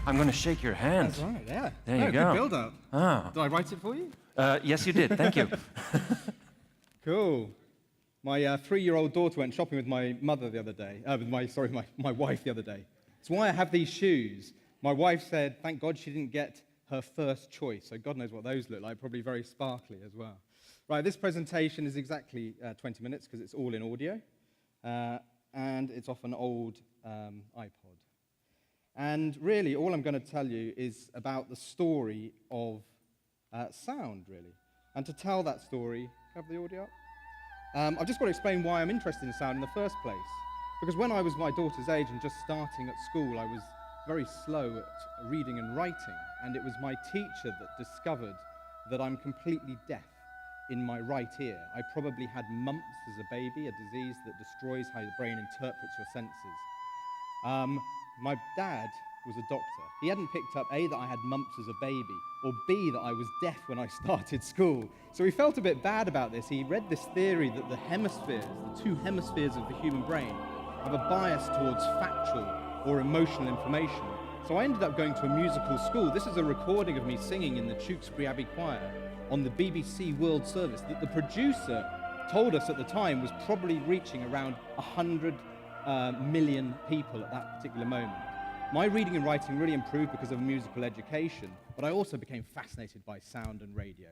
I'm going to shake your hand. That's right, yeah. There you go. Good build-up. Ah. Did I write it for you? Yes, you did. Thank you. Cool. My 3-year-old daughter went shopping with my mother the other day. My wife the other day. It's why I have these shoes. My wife said, thank God she didn't get her first choice. So God knows what those look like. Probably very sparkly as well. Right, this presentation is exactly 20 minutes because it's all in audio. And it's off an old iPod. And really, all I'm going to tell you is about the story of sound, really. And to tell that story, have the audio up? I've just got to explain why I'm interested in sound in the first place. Because when I was my daughter's age and just starting at school, I was very slow at reading and writing. And it was my teacher that discovered that I'm completely deaf in my right ear. I probably had mumps as a baby, a disease that destroys how the brain interprets your senses. My dad was a doctor. He hadn't picked up A, that I had mumps as a baby, or B, that I was deaf when I started school. So he felt a bit bad about this. He read this theory that the hemispheres, the 2 hemispheres of the human brain, have a bias towards factual or emotional information. So I ended up going to a musical school. This is a recording of me singing in the Tewkesbury Abbey Choir on the BBC World Service that the producer told us at the time was probably reaching around 100 million people at that particular moment. My reading and writing really improved because of musical education, but I also became fascinated by sound and radio.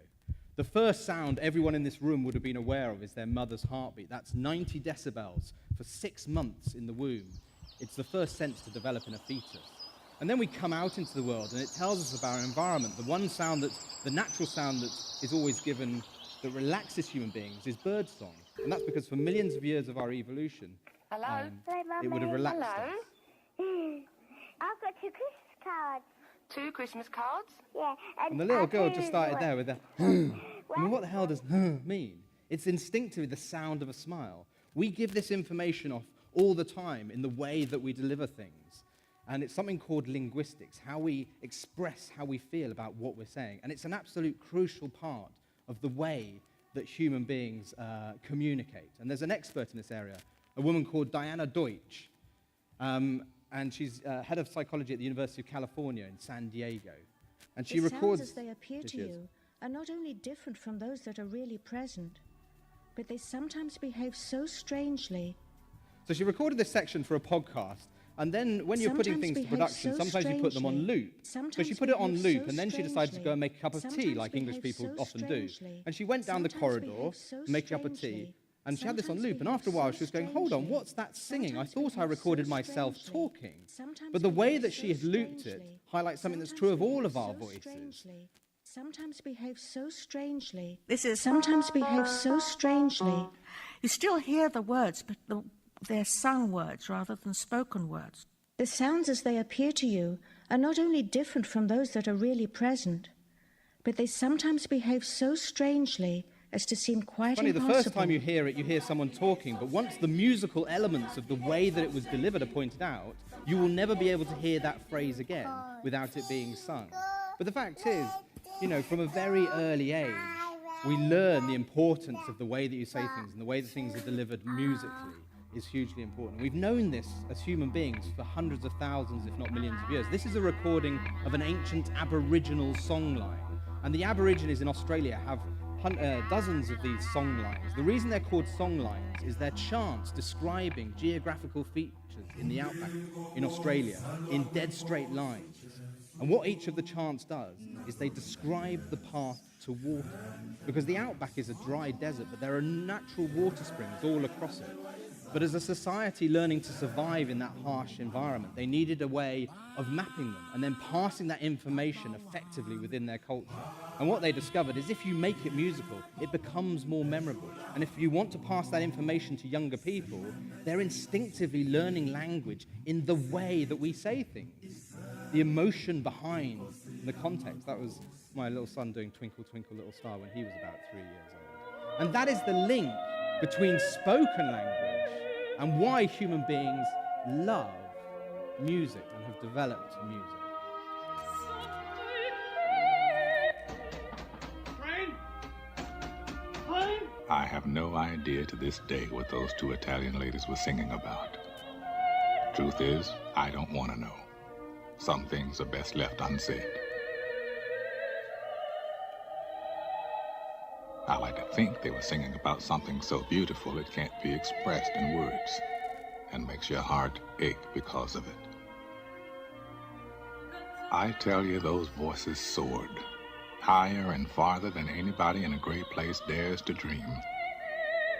The first sound everyone in this room would have been aware of is their mother's heartbeat. That's 90 decibels for 6 months in the womb. It's the first sense to develop in a fetus. And then we come out into the world, and it tells us about our environment. The one sound the natural sound that is always given that relaxes human beings is birdsong. And that's because for millions of years of our evolution, it would have relaxed us. I've got 2 Christmas cards. 2 Christmas cards? Yeah. And the little girl just started there with that, I mean, what the hell does mean? It's instinctively the sound of a smile. We give this information off all the time in the way that we deliver things. And it's something called linguistics, how we express how we feel about what we're saying. And it's an absolute crucial part of the way that human beings communicate. And there's an expert in this area, a woman called Diana Deutsch. And she's head of psychology at the University of California in San Diego. And she records... The sounds as they appear to you are not only different from those that are really present, but they sometimes behave so strangely. So she recorded this section for a podcast, and then when you're putting things to production, sometimes you put them on loop. So she put it on loop, and then she decided to go and make a cup of tea, like English people often do. And she went down the corridor to make a cup of tea, and she had this on loop, and after a while she was going, hold on, what's that singing? I thought I recorded myself talking. But the way that she had looped it highlights something that's true of all of our voices. Sometimes behave so strangely. This is sometimes behave so strangely. You still hear the words, but they're sung words rather than spoken words. The sounds as they appear to you are not only different from those that are really present, but they sometimes behave so strangely as to seem quite Funny, impossible. the first time you hear it, you hear someone talking, but once the musical elements of the way that it was delivered are pointed out, you will never be able to hear that phrase again without it being sung. But the fact is, you know, from a very early age, we learn the importance of the way that you say things and the way that things are delivered musically is hugely important. We've known this as human beings for hundreds of thousands, if not millions of years. This is a recording of an ancient Aboriginal songline, and the Aborigines in Australia have dozens of these song lines. The reason they're called song lines is they're chants describing geographical features in the outback in Australia in dead straight lines. And what each of the chants does is they describe the path to water. Because the outback is a dry desert, but there are natural water springs all across it. But as a society learning to survive in that harsh environment, they needed a way of mapping them and then passing that information effectively within their culture. And what they discovered is if you make it musical, it becomes more memorable. And if you want to pass that information to younger people, they're instinctively learning language in the way that we say things. The emotion behind the context. That was my little son doing Twinkle, Twinkle, Little Star when he was about 3 years old. And that is the link between spoken language and why human beings love music and have developed music. I have no idea to this day what those 2 Italian ladies were singing about. Truth is, I don't want to know. some things are best left unsaid. I like to think they were singing about something so beautiful it can't be expressed in words, and makes your heart ache because of it. I tell you, those voices soared, higher and farther than anybody in a great place dares to dream.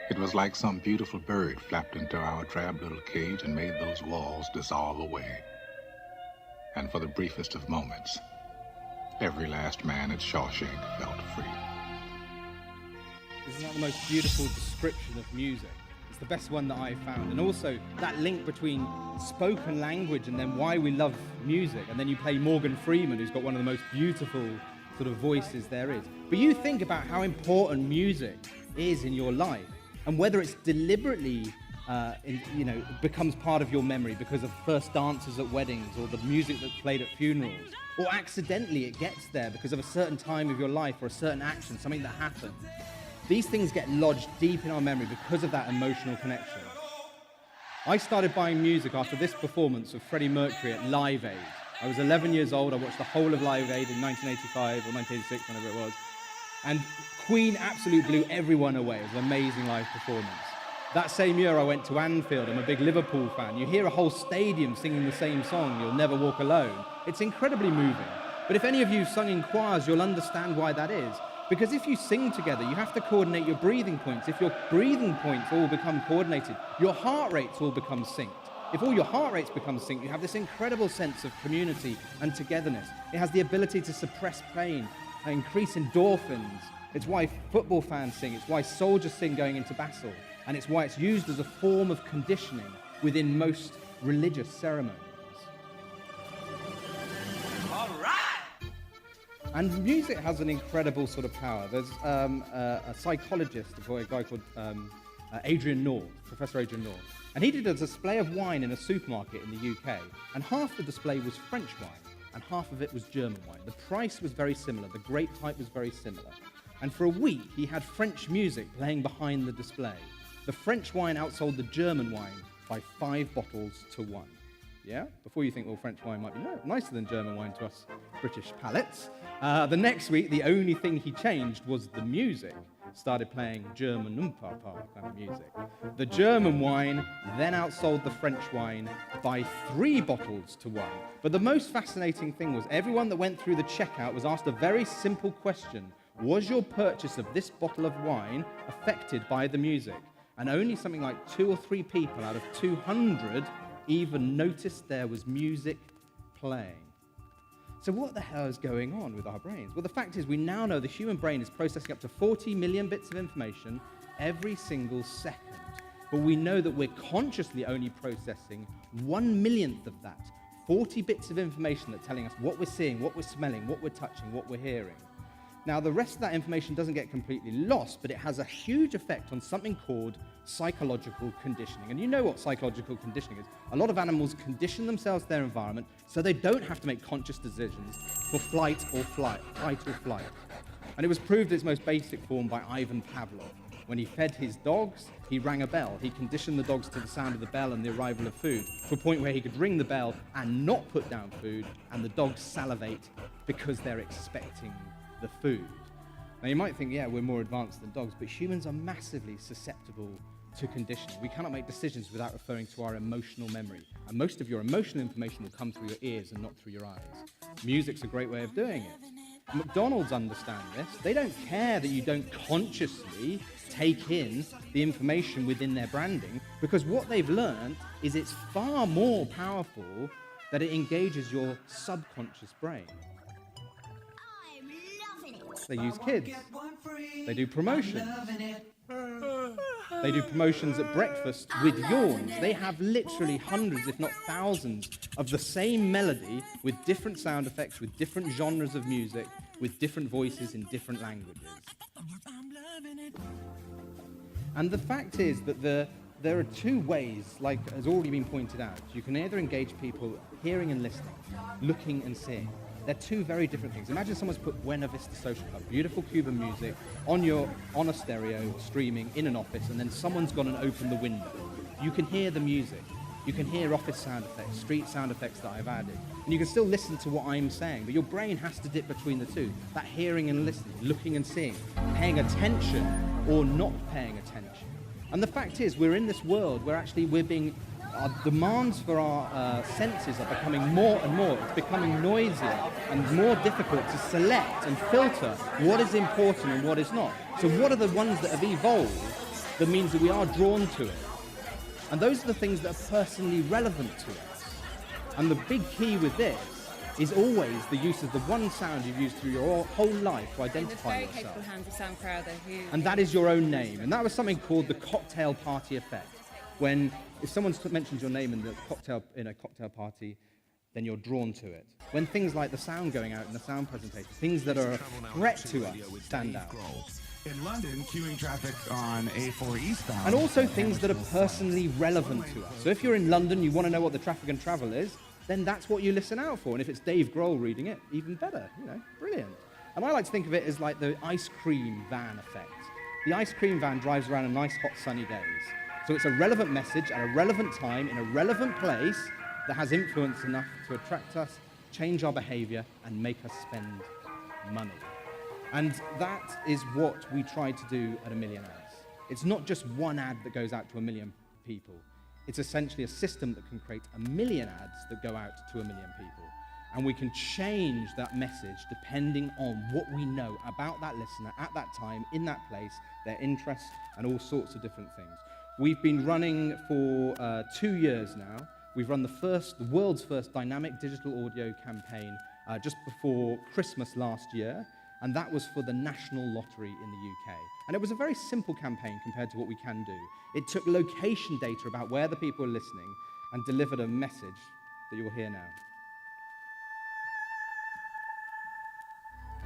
It was like some beautiful bird flapped into our drab little cage and made those walls dissolve away. And for the briefest of moments, every last man at Shawshank felt free. Isn't that the most beautiful description of music? It's the best one that I've found. And also that link between spoken language and then why we love music. And then you play Morgan Freeman, who's got one of the most beautiful sort of voices there is. But you think about how important music is in your life and whether it's deliberately becomes part of your memory because of first dances at weddings or the music that's played at funerals, or accidentally it gets there because of a certain time of your life or a certain action, something that happened. These things get lodged deep in our memory because of that emotional connection. I started buying music after this performance of Freddie Mercury at Live Aid. I was 11 years old. I watched the whole of Live Aid in 1985 or 1986, whenever it was. And Queen absolutely blew everyone away. It was an amazing live performance. That same year, I went to Anfield. I'm a big Liverpool fan. You hear a whole stadium singing the same song, You'll Never Walk Alone. It's incredibly moving. But if any of you have sung in choirs, you'll understand why that is. Because if you sing together, you have to coordinate your breathing points. If your breathing points all become coordinated, your heart rates all become synced. If all your heart rates become synced, you have this incredible sense of community and togetherness. It has the ability to suppress pain, increase endorphins. It's why football fans sing. It's why soldiers sing going into battle. And it's why it's used as a form of conditioning within most religious ceremonies. All right! And music has an incredible sort of power. There's a psychologist, a guy called Adrian North, Professor Adrian North, and he did a display of wine in a supermarket in the UK, and half the display was French wine, and half of it was German wine. The price was very similar, the grape type was very similar. And for a week, he had French music playing behind the display. The French wine outsold the German wine by 5 bottles to 1. Yeah? Before you think, well, French wine might be nicer than German wine to us British palates. The next week, the only thing he changed was the music. Started playing German kind of music. The German wine then outsold the French wine by 3 bottles to 1. But the most fascinating thing was everyone that went through the checkout was asked a very simple question. Was your purchase of this bottle of wine affected by the music? And only something like 2 or 3 people out of 200 even noticed there was music playing. So what the hell is going on with our brains? Well, the fact is we now know the human brain is processing up to 40 million bits of information every single second. But we know that we're consciously only processing 1/1,000,000th of that. 40 bits of information that are telling us what we're seeing, what we're smelling, what we're touching, what we're hearing. Now, the rest of that information doesn't get completely lost, but it has a huge effect on something called psychological conditioning. And you know what psychological conditioning is. A lot of animals condition themselves to their environment so they don't have to make conscious decisions for fight or flight. And it was proved in its most basic form by Ivan Pavlov. When he fed his dogs, he rang a bell. He conditioned the dogs to the sound of the bell and the arrival of food, to a point where he could ring the bell and not put down food, and the dogs salivate because they're expecting the food. Now you might think, yeah, we're more advanced than dogs, but humans are massively susceptible to conditioning. We cannot make decisions without referring to our emotional memory. And most of your emotional information will come through your ears and not through your eyes. Music's a great way of doing it. McDonald's understand this. They don't care that you don't consciously take in the information within their branding, because what they've learned is it's far more powerful that it engages your subconscious brain. They use kids. They do promotions. They do promotions at breakfast with yawns. They have literally hundreds, if not thousands, of the same melody with different sound effects, with different genres of music, with different voices in different languages. And the fact is that there are 2 ways, like has already been pointed out. You can either engage people hearing and listening, looking and seeing. They're 2 very different things. Imagine someone's put Buena Vista Social Club, beautiful Cuban music, on a stereo, streaming in an office, and then someone's gone and opened the window. You can hear the music. You can hear office sound effects, street sound effects that I've added. And you can still listen to what I'm saying, but your brain has to dip between the two. That hearing and listening, looking and seeing, paying attention or not paying attention. And the fact is, we're in this world where actually our demands for our senses are becoming more and more. It's becoming noisier and more difficult to select and filter what is important and what is not. So what are the ones that have evolved that means that we are drawn to it? And those are the things that are personally relevant to us. And the big key with this is always the use of the one sound you've used through your whole life to identify yourself. In the very capable hands of Sam Crowther, and that is your own name. And that was something called the cocktail party effect. When if someone mentions your name in a cocktail party, then you're drawn to it. When things like the sound going out in the sound presentation, things that are a threat to us stand out. In London, queuing traffic on A4 eastbound. And also things that are personally relevant to us. So if you're in London, you want to know what the traffic and travel is, then that's what you listen out for. And if it's Dave Grohl reading it, even better, brilliant. And I like to think of it as like the ice cream van effect. The ice cream van drives around on nice, hot, sunny days. So it's a relevant message at a relevant time in a relevant place that has influence enough to attract us, change our behavior, and make us spend money. And that is what we try to do at A Million Ads. It's not just one ad that goes out to 1 million people. It's essentially a system that can create 1 million ads that go out to 1 million people. And we can change that message depending on what we know about that listener at that time, in that place, their interests, and all sorts of different things. We've been running for 2 years now. We've run the world's first dynamic digital audio campaign just before Christmas last year. And that was for the National Lottery in the UK. And it was a very simple campaign compared to what we can do. It took location data about where the people are listening and delivered a message that you'll hear now.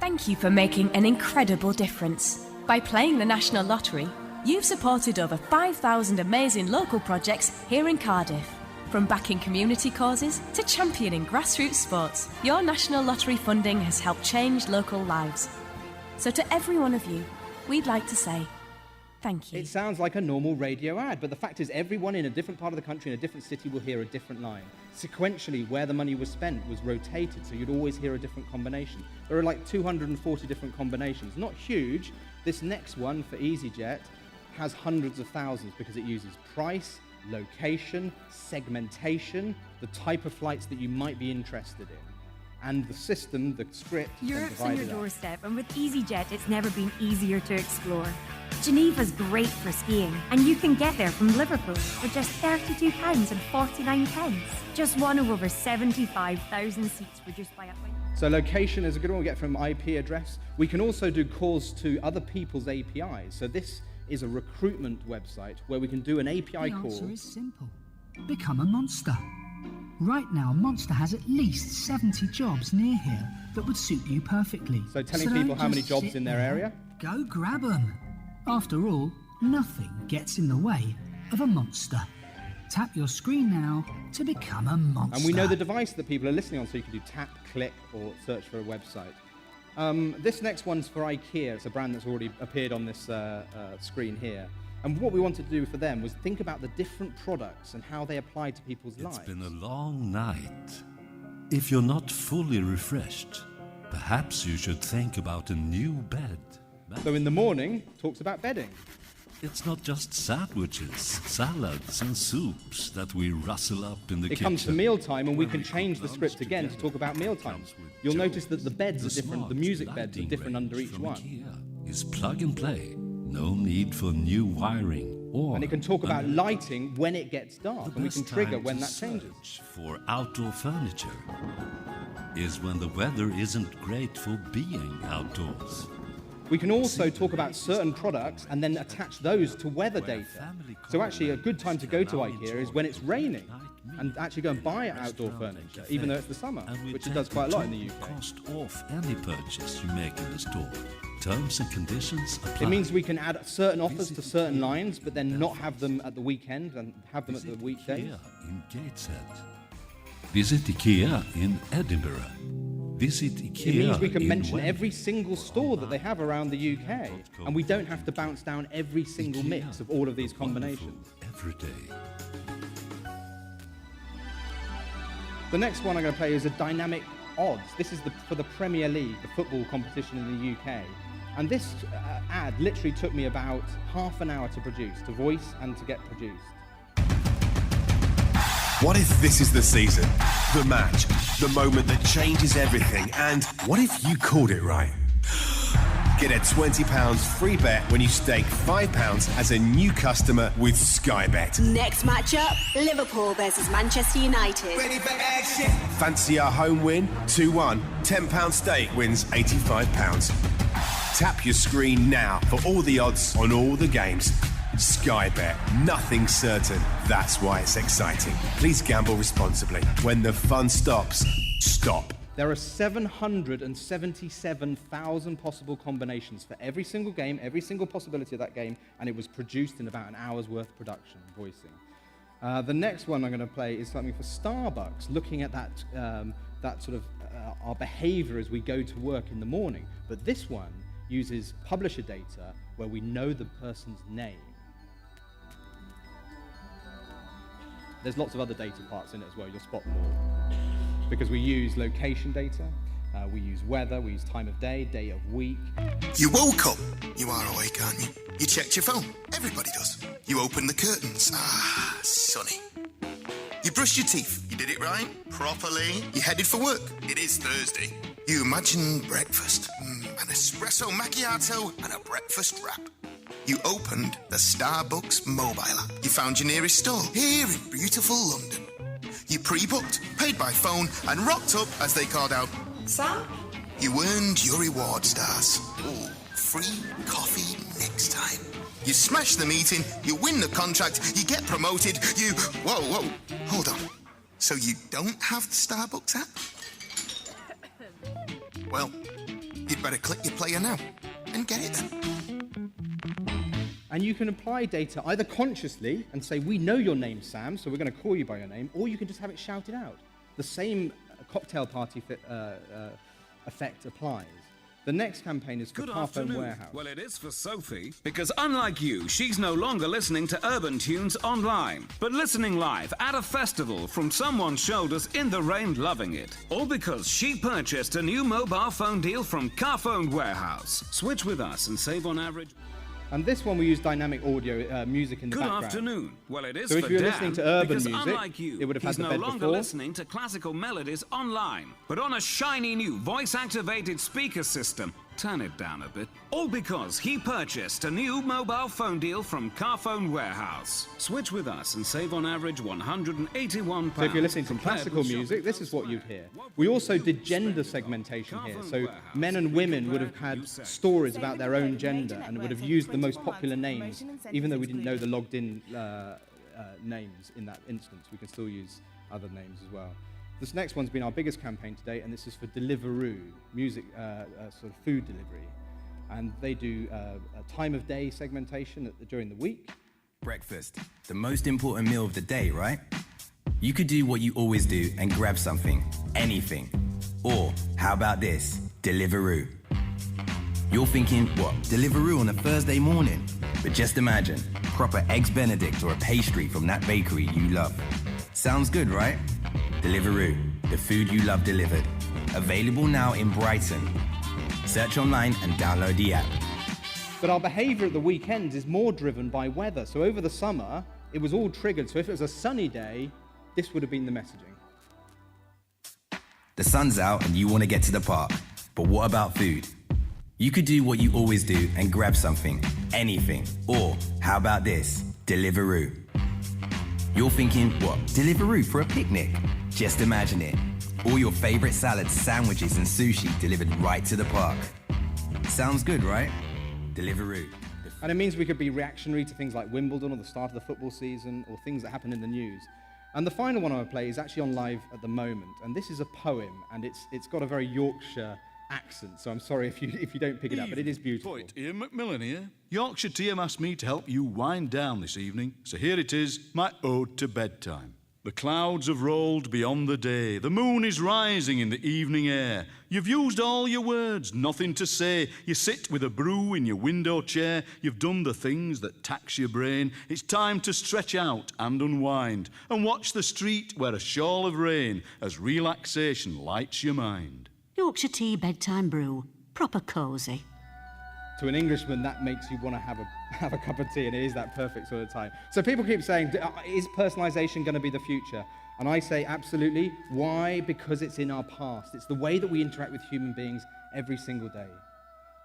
Thank you for making an incredible difference. By playing the National Lottery, you've supported over 5,000 amazing local projects here in Cardiff. From backing community causes to championing grassroots sports, your National Lottery funding has helped change local lives. So to every one of you, we'd like to say thank you. It sounds like a normal radio ad, but the fact is everyone in a different part of the country in a different city will hear a different line. Sequentially, where the money was spent was rotated, so you'd always hear a different combination. There are like 240 different combinations. Not huge. This next one for EasyJet has hundreds of thousands because it uses price, location, segmentation, the type of flights that you might be interested in. And the system, the script, Europe's on your doorstep, and with EasyJet, it's never been easier to explore. Geneva's great for skiing, and you can get there from Liverpool for just £32.49. Just one of over 75,000 seats reduced by a... So location is a good one we get from IP address. We can also do calls to other people's APIs. So this is a recruitment website where we can do an API call. The answer is simple. Become a monster. Right now, Monster has at least 70 jobs near here that would suit you perfectly. So telling people how many jobs in their area? Go grab them. After all, nothing gets in the way of a monster. Tap your screen now to become a monster. And we know the device that people are listening on, so you can do tap, click, or search for a website. This next one's for IKEA. It's a brand that's already appeared on this screen here. And what we wanted to do for them was think about the different products and how they apply to people's lives. It's been a long night. If you're not fully refreshed, perhaps you should think about a new bed. So in the morning, talks about bedding. It's not just sandwiches, salads and soups that we rustle up in the kitchen. It comes to mealtime, and we can change the script again to talk about mealtimes. You'll notice that the beds are different, the music beds are different under each one. IKEA is plug and play. No need for new wiring. And it can talk about lighting when it gets dark, and we can trigger when that changes. For outdoor furniture is when the weather isn't great for being outdoors. We can also talk about certain products and then attach those to weather data. So actually a good time to go to IKEA is when it's raining and actually go and buy outdoor furniture, even though it's the summer, which it does quite a lot in the UK. Cost off any purchase you make in the store. Terms and conditions apply. It means we can add certain offers to certain lines, but then not have them at the weekend and have them at the weekdays. IKEA in Gateshead. Visit IKEA in Edinburgh. Visit IKEA. It means we can mention every single store that they have around the UK, and we don't have to bounce down every single mix of all of these combinations. Every day. The next one I'm going to play is a dynamic odds. This is for the Premier League, the football competition in the UK. And this ad literally took me about half an hour to produce, to voice and to get produced. What if this is the season, the match, the moment that changes everything, and what if you called it right? Get a £20 free bet when you stake £5 as a new customer with Sky Bet. Next matchup, Liverpool versus Manchester United. Ready for action? Fancy our home win? 2-1. £10 stake wins £85. Tap your screen now for all the odds on all the games. Sky Bet, nothing certain. That's why it's exciting. Please gamble responsibly. When the fun stops, stop. There are 777,000 possible combinations for every single game, every single possibility of that game, and it was produced in about an hour's worth of production and voicing. The next one I'm going to play is something for Starbucks, looking at that sort of our behavior as we go to work in the morning. But this one uses publisher data where we know the person's name. There's lots of other data parts in it as well, you'll spot them all. Because we use location data, we use weather, we use time of day, day of week. You woke up. You are awake, aren't you? You checked your phone. Everybody does. You opened the curtains. Ah, sunny. You brushed your teeth. You did it right, properly. You headed for work. It is Thursday. You imagined breakfast. An espresso macchiato and a breakfast wrap. You opened the Starbucks mobile app. You found your nearest store here in beautiful London. You pre-booked, paid by phone, and rocked up as they called out, Sam? You earned your reward stars. Ooh, free coffee next time. You smash the meeting, you win the contract, you get promoted, you... Whoa, hold on. So you don't have the Starbucks app? Well, you'd better click your player now and get it then. And you can apply data either consciously and say, we know your name, Sam, so we're going to call you by your name, or you can just have it shouted out. The same cocktail party effect applies. The next campaign is for Carphone Warehouse. Well, it is for Sophie, because unlike you, she's no longer listening to urban tunes online, but listening live at a festival from someone's shoulders in the rain, loving it. All because she purchased a new mobile phone deal from Carphone Warehouse. Switch with us and save on average... And this one we use dynamic audio music in the background. Good afternoon. Well, it is so for if you're Dan, listening to urban because music, unlike you, it would have had he's the no bed longer before. listening to classical melodies online, but on a shiny new voice-activated speaker system. Turn it down a bit. All because he purchased a new mobile phone deal from Carphone Warehouse. Switch with us and save on average £181. So if you're listening to classical music, this is what you'd hear. We also did gender segmentation here. So men and women would have had stories about their own gender and would have used the most popular names, even though we didn't know the logged in names in that instance. We can still use other names as well. This next one's been our biggest campaign to date, and this is for Deliveroo, music, sort of food delivery. And they do a time of day segmentation during the week. Breakfast, the most important meal of the day, right? You could do what you always do and grab something, anything. Or, how about this, Deliveroo? You're thinking, what, Deliveroo on a Thursday morning? But just imagine, proper Eggs Benedict or a pastry from that bakery you love. Sounds good, right? Deliveroo, the food you love delivered. Available now in Brighton. Search online and download the app. But our behaviour at the weekends is more driven by weather. So over the summer, it was all triggered. So if it was a sunny day, this would have been the messaging. The sun's out and you want to get to the park. But what about food? You could do what you always do and grab something, anything. Or, how about this, Deliveroo? You're thinking, what, Deliveroo for a picnic? Just imagine it. All your favourite salads, sandwiches and sushi delivered right to the park. Sounds good, right? Deliveroo. And it means we could be reactionary to things like Wimbledon or the start of the football season or things that happen in the news. And the final one I want to play is actually on live at the moment. And this is a poem, and it's got a very Yorkshire accent, so I'm sorry if you don't pick it up, but it is beautiful. Point, Ian Macmillan here. Yorkshire TM asked me to help you wind down this evening, so here it is, my ode to bedtime. The clouds have rolled beyond the day. The moon is rising in the evening air. You've used all your words, nothing to say. You sit with a brew in your window chair. You've done the things that tax your brain. It's time to stretch out and unwind and watch the street wear a shawl of rain as relaxation lights your mind. Yorkshire tea bedtime brew. Proper cosy. To an Englishman, that makes you want to have a cup of tea, and it is that perfect sort of time. So people keep saying, is personalisation going to be the future? And I say absolutely. Why? Because it's in our past. It's the way that we interact with human beings every single day.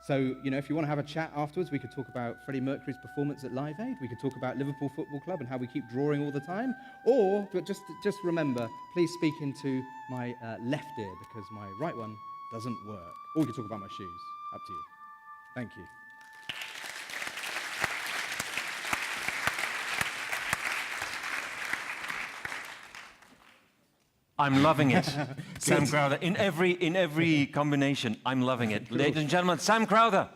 So, you know, if you want to have a chat afterwards, we could talk about Freddie Mercury's performance at Live Aid. We could talk about Liverpool Football Club and how we keep drawing all the time. Or, but just remember, please speak into my left ear, because my right one doesn't work. Or we could talk about my shoes. Up to you. Thank you. I'm loving it. Sam Crowther. In every combination, I'm loving it. Ladies and gentlemen, Sam Crowther.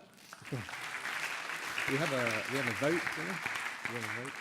We have a vote, do we? We have a vote.